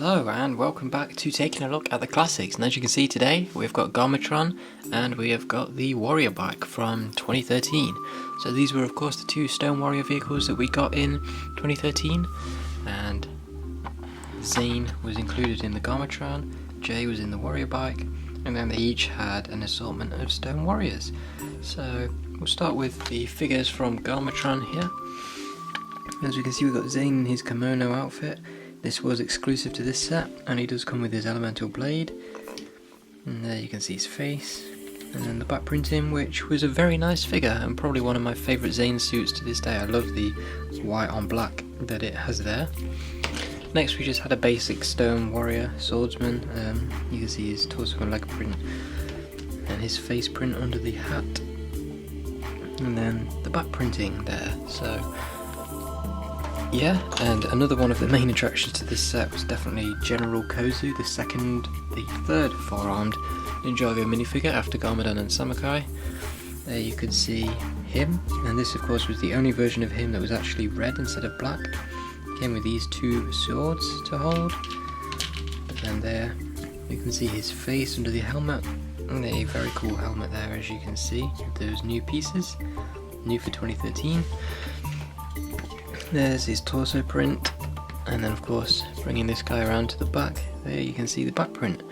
Hello and welcome back to taking a look at the classics, and as you can see today we've got Garmatron and we have got the Warrior Bike from 2013. So these were of course the two Stone Warrior vehicles that we got in 2013, and Zane was included in the Garmatron, Jay was in the Warrior Bike, and then they each had an assortment of Stone Warriors. So we'll start with the figures from Garmatron here. As you can see, we've got Zane in his kimono outfit. This was exclusive to this set, and he does come with his elemental blade. And there you can see his face. And then the back printing, which was a very nice figure, and probably one of my favourite Zane suits to this day. I love the white on black that it has there. Next we just had a basic Stone Warrior Swordsman. You can see his torso and leg print, and his face print under the hat. And then the back printing there, so... yeah, and another one of the main attractions to this set was definitely General Kozu, the third four-armed Ninjago minifigure after Garmadon and Samakai. There you can see him, and this of course was the only version of him that was actually red instead of black. Came with these two swords to hold, but then there you can see his face under the helmet, and a very cool helmet there as you can see, with those new pieces, new for 2013. There's his torso print, and then of course bringing this guy around to the back, there you can see the back print.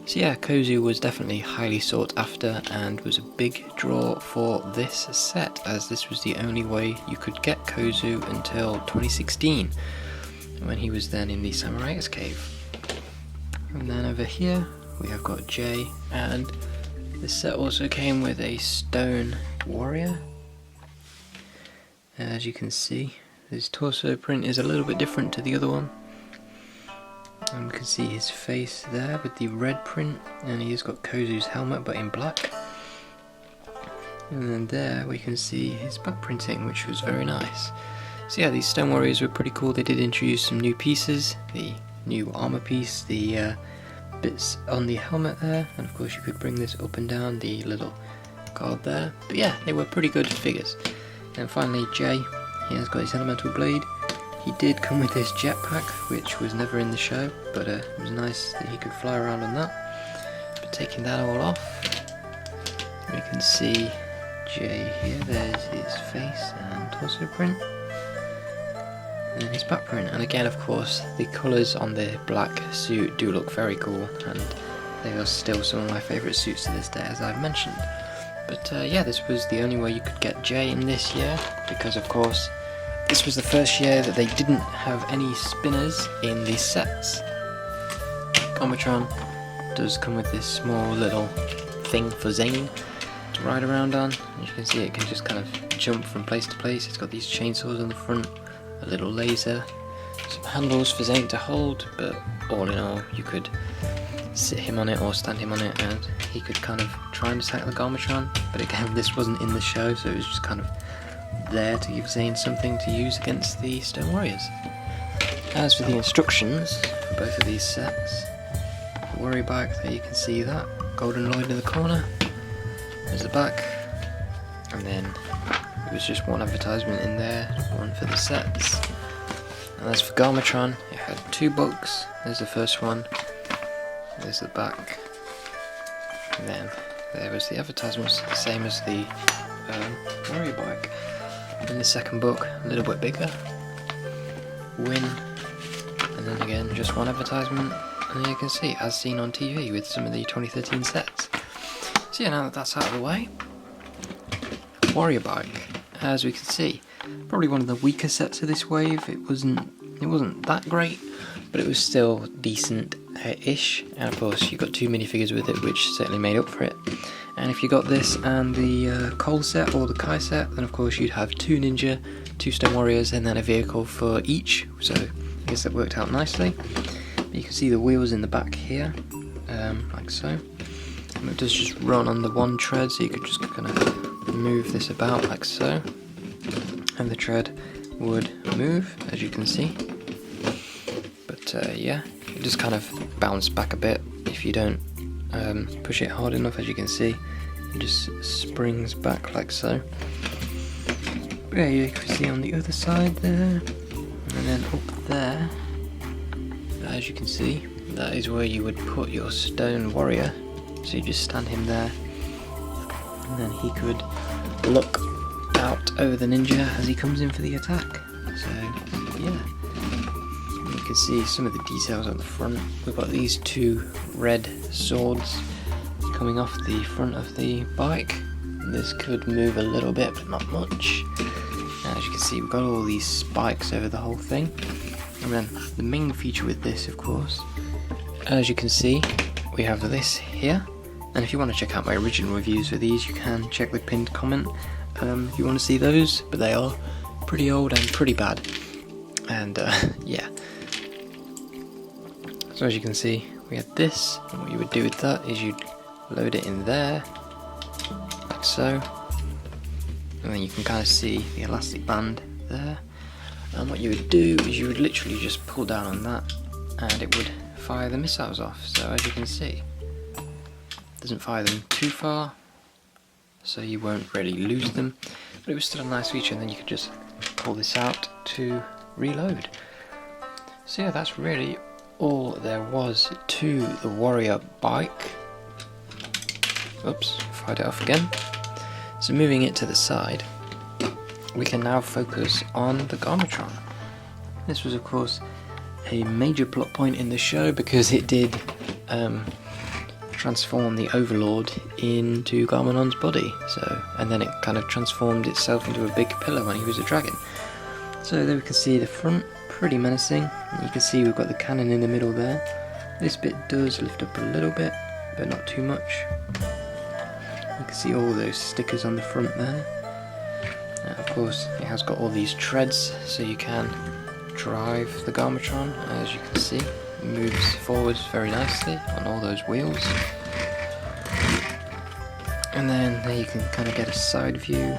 So yeah, Kozu was definitely highly sought after and was a big draw for this set, as this was the only way you could get Kozu until 2016, when he was then in the Samurai X cave. And then over here we have got Jay, and this set also came with a Stone Warrior. As you can see, his torso print is a little bit different to the other one. And you can see his face there with the red print, and he has got Kozu's helmet but in black. And then there we can see his back printing, which was very nice. So yeah, these Stone Warriors were pretty cool. They did introduce some new pieces, the new armor piece, the bits on the helmet there, and of course you could bring this up and down, the little guard there. But yeah, they were pretty good figures. And finally Jay, he has got his elemental blade. He did come with his jetpack, which was never in the show, but it was nice that he could fly around on that. But taking that all off, we can see Jay here. There's his face and torso print, and then his back print. And again, of course, the colours on the black suit do look very cool, and they are still some of my favourite suits to this day, as I've mentioned. But yeah, this was the only way you could get Jay in this year, because of course this was the first year that they didn't have any spinners in these sets. Garmatron does come with this small little thing for Zane to ride around on. As you can see, it can just kind of jump from place to place. It's got these chainsaws on the front, a little laser, some handles for Zane to hold, but all in all you could sit him on it or stand him on it and he could kind of try and attack the Garmatron. But again, this wasn't in the show, so it was just kind of there to give Zane something to use against the Stone Warriors. As for the instructions for both of these sets, the Warrior Bike, there you can see that, Golden Lloyd in the corner, there's the back, and then there was just one advertisement in there, one for the sets. And as for Garmatron, it had two books. There's the first one, there's the back, and then there was the advertisements, the same as the Warrior Bike. In the second book, a little bit bigger, win, and then again just one advertisement, and then you can see as seen on TV with some of the 2013 sets. So yeah, now that that's out of the way, Warrior Bike, as we can see, probably one of the weaker sets of this wave. It wasn't that great, but it was still decent-ish, and of course you got two minifigures with it, which certainly made up for it. And if you got this and the Cole set or the Kai set, then of course you'd have two Ninja, two Stone Warriors, and then a vehicle for each, so I guess that worked out nicely. You can see the wheels in the back here, like so. And it does just run on the one tread, so you could just kind of move this about like so, and the tread would move, as you can see. But yeah, it just kind of bounced back a bit if you don't push it hard enough. As you can see, it just springs back like so. But yeah, you can see on the other side there, and then up there as you can see, that is where you would put your stone warrior. So you just stand him there, and then he could look out over the ninja as he comes in for the attack. So yeah, you can see some of the details on the front. We've got these two red swords coming off the front of the bike. This could move a little bit, but not much. As you can see, we've got all these spikes over the whole thing. And then the main feature with this, of course, as you can see, we have this here. And if you want to check out my original reviews for these, you can check the pinned comment if you want to see those, but they are pretty old and pretty bad. And yeah. So as you can see, we had this, and what you would do with that is you'd load it in there, like so. And then you can kind of see the elastic band there. And what you would do is you would literally just pull down on that, and it would fire the missiles off. So as you can see, it doesn't fire them too far, so you won't really lose them, but it was still a nice feature. And then you could just pull this out to reload. So yeah, that's really all there was to the warrior bike. Oops, fired it off again. So moving it to the side, we can now focus on the Garmatron. This was of course a major plot point in the show because it did transform the Overlord into Garmatron's body. So, and then it kind of transformed itself into a big pillar when he was a dragon. So there we can see the front, pretty menacing. You can see we've got the cannon in the middle there. This bit does lift up a little bit, but not too much. You can see all those stickers on the front there. Of course, it has got all these treads, so you can drive the Garmatron. As you can see, it moves forwards very nicely on all those wheels. And then there you can kind of get a side view.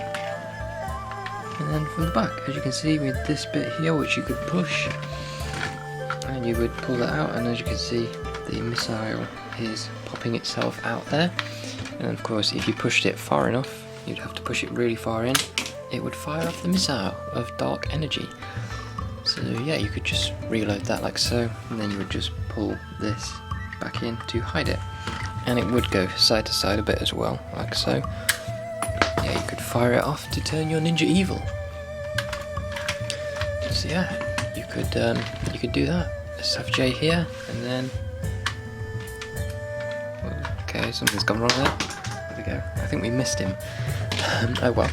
And then from the back, as you can see, with this bit here, which you could push, and you would pull that out, and as you can see, the missile is popping itself out there. And of course, if you pushed it far enough, you'd have to push it really far in, it would fire off the missile of dark energy. So yeah, you could just reload that like so, and then you would just pull this back in to hide it. And it would go side to side a bit as well, like so. Yeah, you could fire it off to turn your ninja evil. So yeah, you could do that. Let's have Jay here, and then okay, something's gone wrong there. There we go. I think we missed him. Oh well.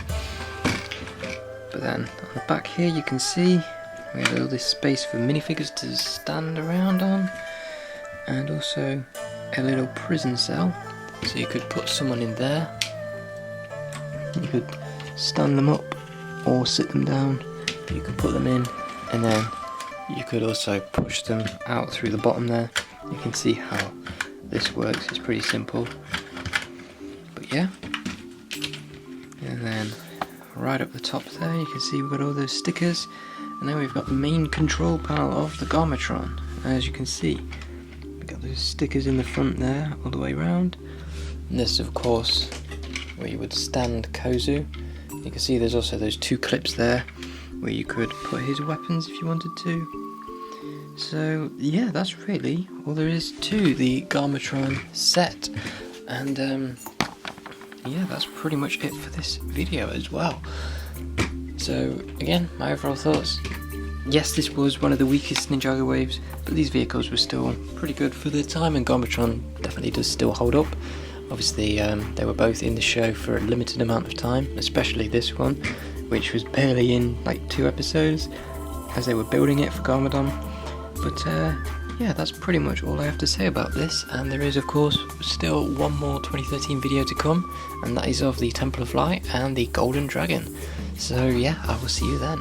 But then on the back here, you can see we have all this space for minifigures to stand around on, and also a little prison cell. So you could put someone in there. You could stand them up or sit them down. You could put them in, and then you could also push them out through the bottom there. You can see how this works. It's pretty simple. But yeah. And then right up the top there, you can see we've got all those stickers. And then we've got the main control panel of the Garmatron. As you can see, we've got those stickers in the front there, all the way around. And this, of course, where you would stand Kozu. You can see there's also those two clips there where you could put his weapons if you wanted to. So yeah, that's really all there is to the Garmatron set. And yeah, that's pretty much it for this video as well. So again, my overall thoughts. Yes, this was one of the weakest Ninjago waves, but these vehicles were still pretty good for their time, and Garmatron definitely does still hold up. Obviously, they were both in the show for a limited amount of time, especially this one, which was barely in like 2 episodes, as they were building it for Garmadon. But yeah, that's pretty much all I have to say about this, and there is of course still one more 2013 video to come, and that is of the Temple of Light and the Golden Dragon. So yeah, I will see you then.